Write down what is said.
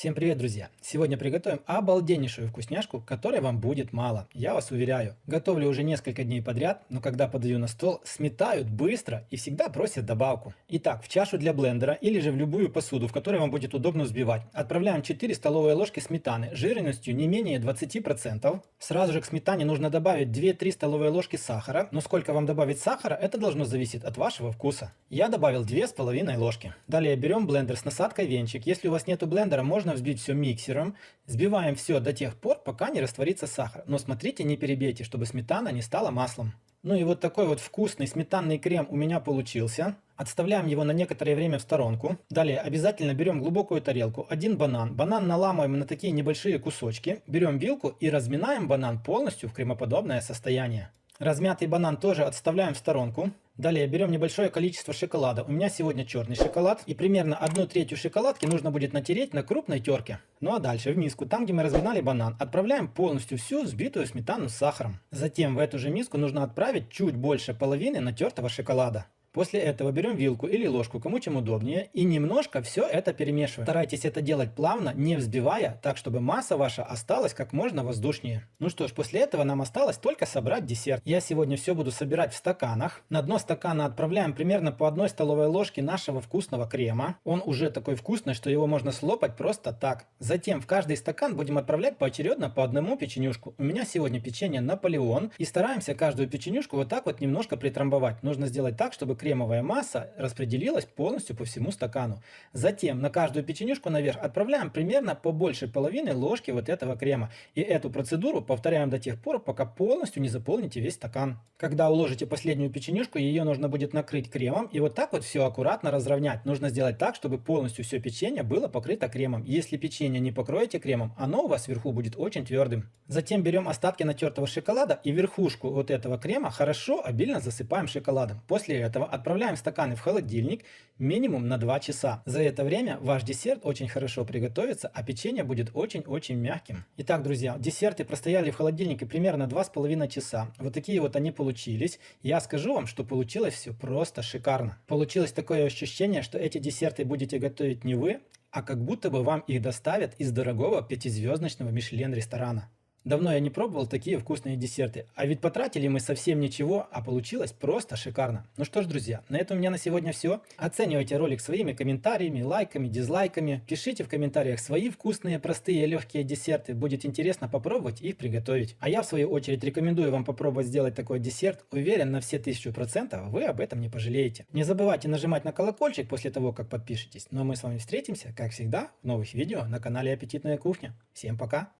Всем привет, друзья! Сегодня приготовим обалденнейшую вкусняшку, которой вам будет мало, я вас уверяю. Готовлю уже несколько дней подряд, но когда подаю на стол, сметают быстро и всегда просят добавку. Итак, в чашу для блендера или же в любую посуду, в которой вам будет удобно взбивать, отправляем 4 столовые ложки сметаны жирностью не менее 20%. Сразу же к сметане нужно добавить 2-3 столовые ложки сахара, но сколько вам добавить сахара, это должно зависеть от вашего вкуса. Я добавил 2,5 ложки. Далее берем блендер с насадкой венчик. Если у вас нету блендера, можно взбить все миксером. Взбиваем все до тех пор, пока не растворится сахар. Но смотрите, не перебейте, чтобы сметана не стала маслом. Ну и вот такой вот вкусный сметанный крем у меня получился. Отставляем его на некоторое время в сторонку. Далее обязательно берем глубокую тарелку, один банан. Банан наламываем на такие небольшие кусочки. Берем вилку и разминаем банан полностью в кремоподобное состояние. Размятый банан тоже отставляем в сторонку. Далее берем небольшое количество шоколада. У меня сегодня черный шоколад. И примерно 1/3 шоколадки нужно будет натереть на крупной терке. Ну а дальше в миску, там где мы разминали банан, отправляем полностью всю взбитую сметану с сахаром. Затем в эту же миску нужно отправить чуть больше половины натертого шоколада. После этого берем вилку или ложку, кому чем удобнее, и немножко все это перемешиваем. Старайтесь это делать плавно, не взбивая, так чтобы масса ваша осталась как можно воздушнее. Ну что ж, после этого нам осталось только собрать десерт. Я сегодня все буду собирать в стаканах. На дно стакана отправляем примерно по 1 столовой ложке нашего вкусного крема. Он уже такой вкусный, что его можно слопать просто так. Затем в каждый стакан будем отправлять поочередно по одному печенюшку. У меня сегодня печенье Наполеон. И стараемся каждую печенюшку вот так вот немножко притрамбовать. Нужно сделать так, чтобы кремовая масса распределилась полностью по всему стакану. Затем на каждую печенюшку наверх отправляем примерно по большей половины ложки вот этого крема. И эту процедуру повторяем до тех пор, пока полностью не заполните весь стакан. Когда уложите последнюю печенюшку, ее нужно будет накрыть кремом и вот так вот все аккуратно разровнять. Нужно сделать так, чтобы полностью все печенье было покрыто кремом. Если печенье не покроете кремом, оно у вас вверху будет очень твердым. Затем берем остатки натертого шоколада и верхушку вот этого крема хорошо обильно засыпаем шоколадом. После этого отправляем стаканы в холодильник минимум на 2 часа. За это время ваш десерт очень хорошо приготовится, а печенье будет очень-очень мягким. Итак, друзья, десерты простояли в холодильнике примерно 2,5 часа. Вот такие вот они получились. Я скажу вам, что получилось все просто шикарно. Получилось такое ощущение, что эти десерты будете готовить не вы, а как будто бы вам их доставят из дорогого 5-звездочного Мишлен ресторана. Давно я не пробовал такие вкусные десерты, а ведь потратили мы совсем ничего, а получилось просто шикарно. Ну что ж, друзья, на этом у меня на сегодня все. Оценивайте ролик своими комментариями, лайками, дизлайками. Пишите в комментариях свои вкусные, простые, легкие десерты. Будет интересно попробовать их приготовить. А я в свою очередь рекомендую вам попробовать сделать такой десерт. Уверен на все 1000% вы об этом не пожалеете. Не забывайте нажимать на колокольчик после того, как подпишетесь. Ну а мы с вами встретимся, как всегда, в новых видео на канале Аппетитная кухня. Всем пока!